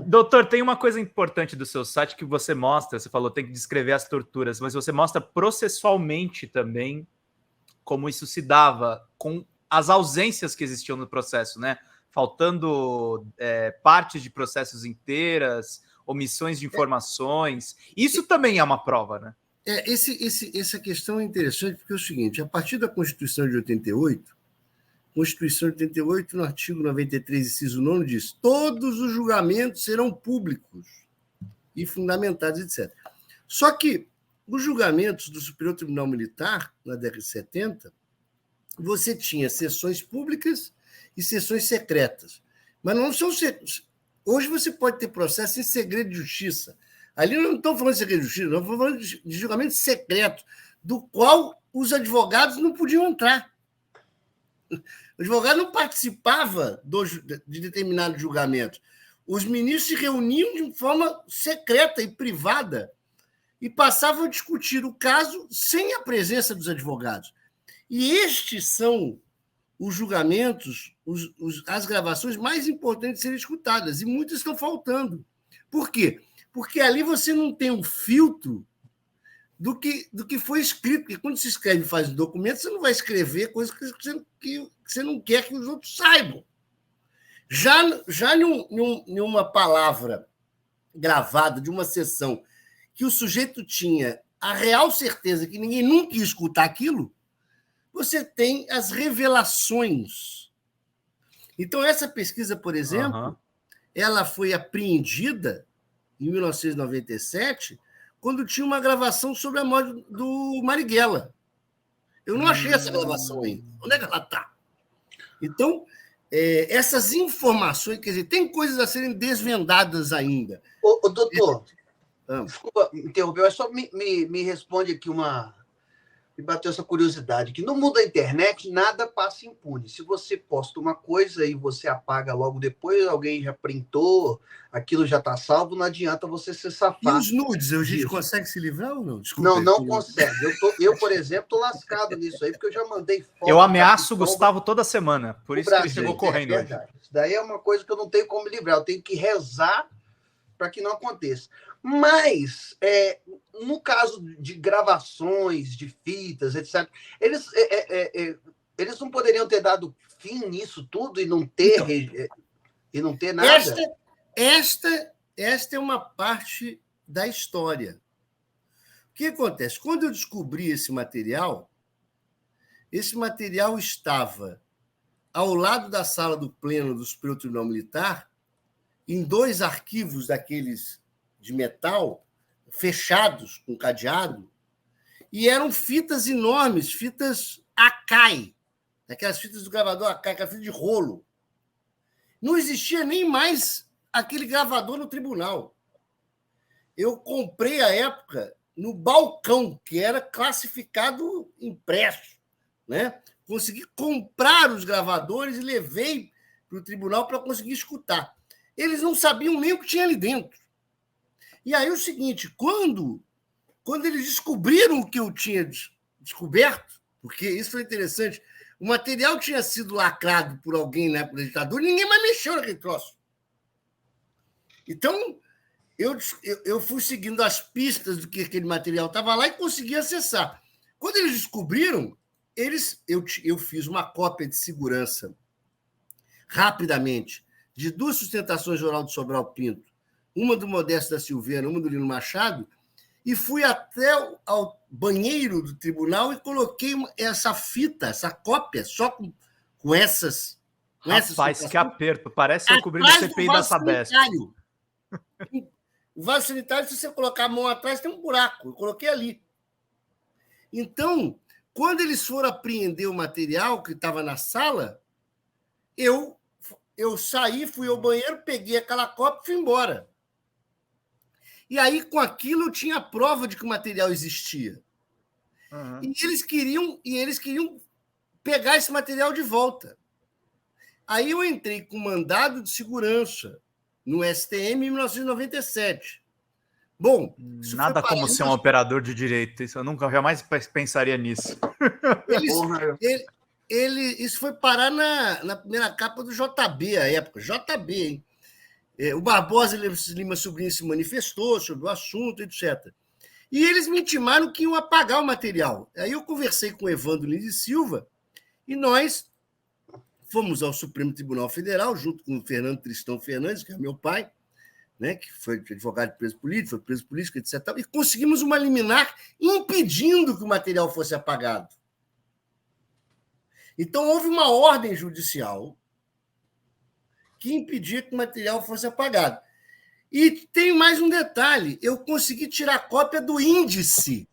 Doutor, tem uma coisa importante do seu site que você mostra, você falou, tem que descrever as torturas, mas você mostra processualmente também como isso se dava com as ausências que existiam no processo, né? Faltando partes de processos inteiras, omissões de informações. Isso também é uma prova, né? Essa questão é interessante porque é o seguinte, a partir da Constituição de 88, Constituição de 88, no artigo 93, inciso 9, diz: todos os julgamentos serão públicos e fundamentados, etc. Só que os julgamentos do Superior Tribunal Militar, na década de 70, você tinha sessões públicas e sessões secretas. Mas não são secretas. Hoje você pode ter processo em segredo de justiça. Ali não estamos falando de segredo de justiça, não estamos falando de julgamento secreto, do qual os advogados não podiam entrar. O advogado não participava de determinado julgamento. Os ministros se reuniam de forma secreta e privada e passavam a discutir o caso sem a presença dos advogados. E estes são os julgamentos, as gravações mais importantes de serem escutadas, e muitas estão faltando. Por quê? Porque ali você não tem um filtro do que foi escrito, porque quando se escreve e faz um documento, você não vai escrever coisas que você não quer que os outros saibam. Já em uma palavra gravada de uma sessão que o sujeito tinha a real certeza que ninguém nunca ia escutar aquilo, você tem as revelações. Então, essa pesquisa, por exemplo, ela foi apreendida em 1997, quando tinha uma gravação sobre a morte do Marighella. Eu não achei essa gravação ainda. Onde é que ela está? Então, essas informações, quer dizer, tem coisas a serem desvendadas ainda. Ô doutor, desculpa interromper, mas só me responde aqui me bateu essa curiosidade, que no mundo da internet nada passa impune. Se você posta uma coisa e você apaga logo depois, alguém já printou, aquilo já está salvo, não adianta você se safar. E os nudes, a gente consegue se livrar ou não? Desculpa, não consegue. Eu, por exemplo, estou lascado nisso aí, porque eu já mandei foto. Eu ameaço o Gustavo toda semana, por isso Brasil, que ele chegou correndo. É verdade. Isso daí é uma coisa que eu não tenho como me livrar, eu tenho que rezar para que não aconteça. Mas, no caso de gravações, de fitas, etc., eles não poderiam ter dado fim nisso tudo e não ter nada? Esta é uma parte da história. O que acontece? Quando eu descobri esse material estava ao lado da sala do pleno do Superior Tribunal Militar, em 2 arquivos daqueles de metal, fechados, com cadeado, e eram fitas enormes, fitas Akai, aquelas fitas do gravador Akai, aquela fita de rolo. Não existia nem mais aquele gravador no tribunal. Eu comprei, à época, no balcão, que era classificado impresso, né? Consegui comprar os gravadores e levei para o tribunal para conseguir escutar. Eles não sabiam nem o que tinha ali dentro. E aí o seguinte, quando eles descobriram o que eu tinha descoberto, porque isso foi interessante, o material tinha sido lacrado por alguém na época da ditadura e ninguém mais mexeu naquele troço. Então, eu fui seguindo as pistas do que aquele material estava lá e consegui acessar. Quando eles descobriram, eu fiz uma cópia de segurança rapidamente de 2 sustentações de Orlando Sobral Pinto, uma do Modesto da Silveira, uma do Lino Machado, e fui até ao banheiro do tribunal e coloquei essa fita, essa cópia, só com essas... Rapaz, que aperto. Parece eu cobrindo o CPI da Sabesp. O vaso sanitário, se você colocar a mão atrás, tem um buraco. Eu coloquei ali. Então, quando eles foram apreender o material que estava na sala, eu saí, fui ao banheiro, peguei aquela cópia e fui embora. E aí, com aquilo, eu tinha a prova de que o material existia. Uhum. E eles queriam pegar esse material de volta. Aí eu entrei com mandado de segurança no STM em 1997. Bom, nada como ser um operador de direito. Isso eu nunca, jamais pensaria nisso. Isso foi parar na primeira capa do JB, à época. JB, hein? O Barbosa Lima Sobrinho se manifestou sobre o assunto, etc. E eles me intimaram que iam apagar o material. Aí eu conversei com o Evandro Lins e Silva e nós fomos ao Supremo Tribunal Federal, junto com o Fernando Tristão Fernandes, que é meu pai, né, que foi advogado de preso político, foi preso político, etc. E conseguimos uma liminar impedindo que o material fosse apagado. Então, houve uma ordem judicial que impedia que o material fosse apagado. E tem mais um detalhe: eu consegui tirar cópia do índice,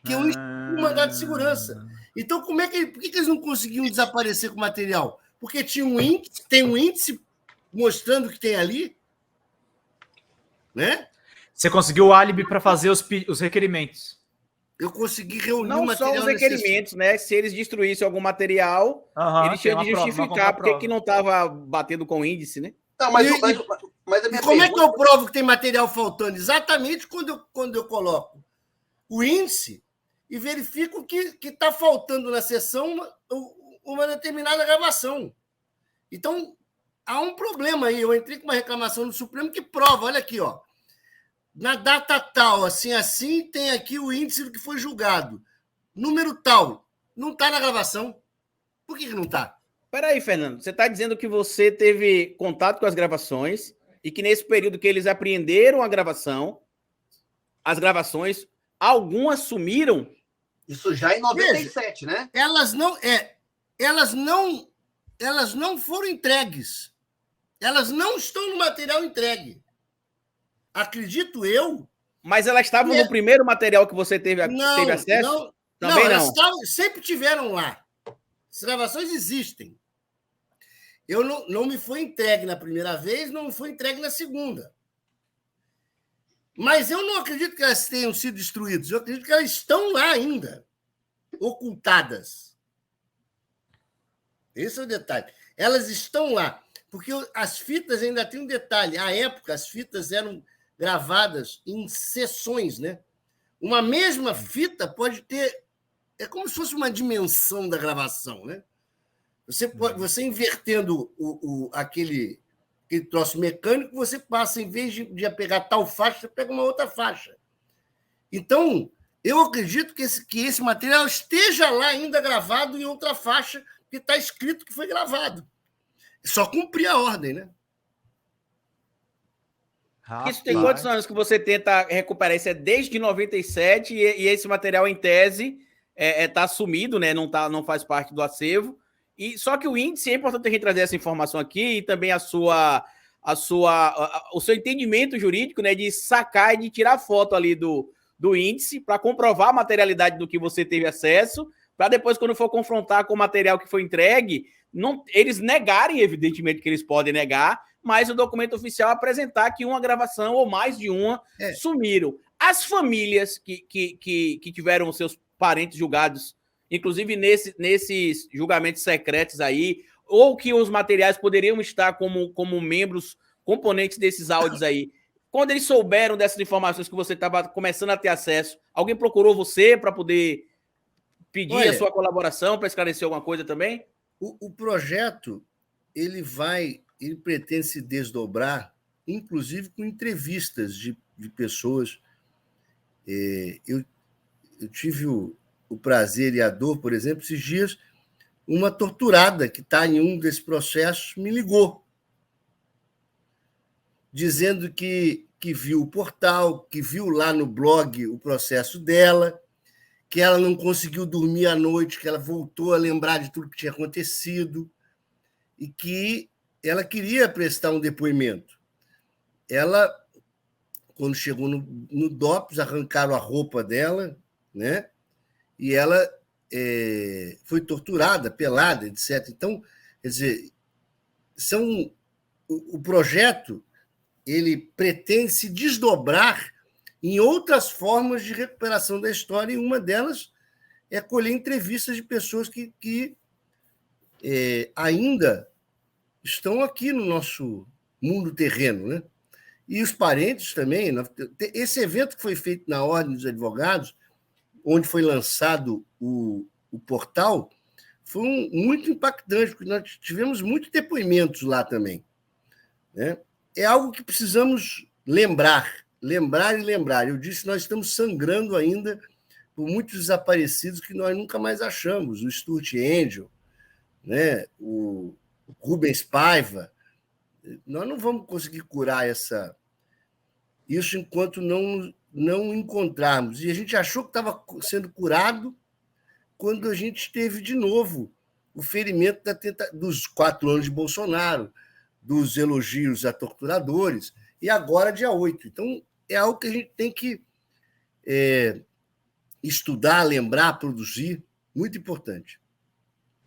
que é um mandado de segurança. Então, por que eles não conseguiam desaparecer com o material? Porque tinha tem um índice mostrando o que tem ali, né? Você conseguiu o álibi para fazer os requerimentos. Eu consegui reunir não o material. Não só os requerimentos, né? Se eles destruíssem algum material, eles tinham de justificar porque que não estava batendo com o índice, né? Não, mas a minha como é que eu provo que tem material faltando? Exatamente quando eu coloco o índice e verifico que está faltando na sessão uma determinada gravação. Então, há um problema aí. Eu entrei com uma reclamação no Supremo que prova, olha aqui, ó. Na data tal, assim, tem aqui o índice do que foi julgado. Número tal, não está na gravação. Por que não está? Peraí, Fernando, você está dizendo que você teve contato com as gravações e que nesse período que eles apreenderam as gravações, algumas sumiram? Isso já em 97, veja, né? Elas não foram entregues. Elas não estão no material entregue. Acredito eu. Mas elas estavam no primeiro material que você teve acesso? Também não. Sempre tiveram lá. As gravações existem. Eu não me foi entregue na primeira vez, não me foi entregue na segunda. Mas eu não acredito que elas tenham sido destruídas. Eu acredito que elas estão lá ainda, ocultadas. Esse é o detalhe. Elas estão lá. Porque as fitas ainda têm um detalhe. À época, as fitas eram gravadas em sessões, né? Uma mesma fita pode ter... É como se fosse uma dimensão da gravação, né? Você invertendo aquele troço mecânico, você passa, em vez de pegar tal faixa, você pega uma outra faixa. Então, eu acredito que esse material esteja lá ainda gravado em outra faixa, que está escrito que foi gravado. Só cumprir a ordem, né? Isso tem quantos anos que você tenta recuperar? Isso é desde 97 e esse material, em tese, está sumido, né? Não faz parte do acervo. E só que o índice, é importante a gente trazer essa informação aqui e também o seu entendimento jurídico, né? De sacar e de tirar foto ali do índice para comprovar a materialidade do que você teve acesso, para depois, quando for confrontar com o material que foi entregue, eles negarem, evidentemente que eles podem negar, mas o documento oficial apresentar que uma gravação ou mais de uma sumiram. As famílias que tiveram seus parentes julgados, inclusive nesses julgamentos secretos aí, ou que os materiais poderiam estar como membros, componentes desses áudios aí, quando eles souberam dessas informações que você estava começando a ter acesso, alguém procurou você para poder pedir a sua colaboração para esclarecer alguma coisa também? O projeto ele pretende se desdobrar, inclusive com entrevistas de pessoas. Eu tive o prazer e a dor, por exemplo, esses dias, uma torturada que está em um desses processos me ligou, dizendo que viu o portal, que viu lá no blog o processo dela, que ela não conseguiu dormir à noite, que ela voltou a lembrar de tudo que tinha acontecido e que ela queria prestar um depoimento. Ela, quando chegou no DOPS, arrancaram a roupa dela, né? E ela foi torturada, pelada, etc. Então, quer dizer, o projeto ele pretende se desdobrar em outras formas de recuperação da história, e uma delas é colher entrevistas de pessoas que ainda estão aqui no nosso mundo terreno, né? E os parentes também. Esse evento que foi feito na Ordem dos Advogados, onde foi lançado o portal, foi muito impactante, porque nós tivemos muitos depoimentos lá também, né? é algo que precisamos lembrar e lembrar. Eu disse, nós estamos sangrando ainda por muitos desaparecidos que nós nunca mais achamos. O Stuart Angel, né? O Rubens Paiva. Nós não vamos conseguir curar isso enquanto não encontrarmos. E a gente achou que estava sendo curado quando a gente teve de novo o ferimento dos 4 anos de Bolsonaro, dos elogios a torturadores, e agora dia 8. Então, é algo que a gente tem que estudar, lembrar, produzir, muito importante.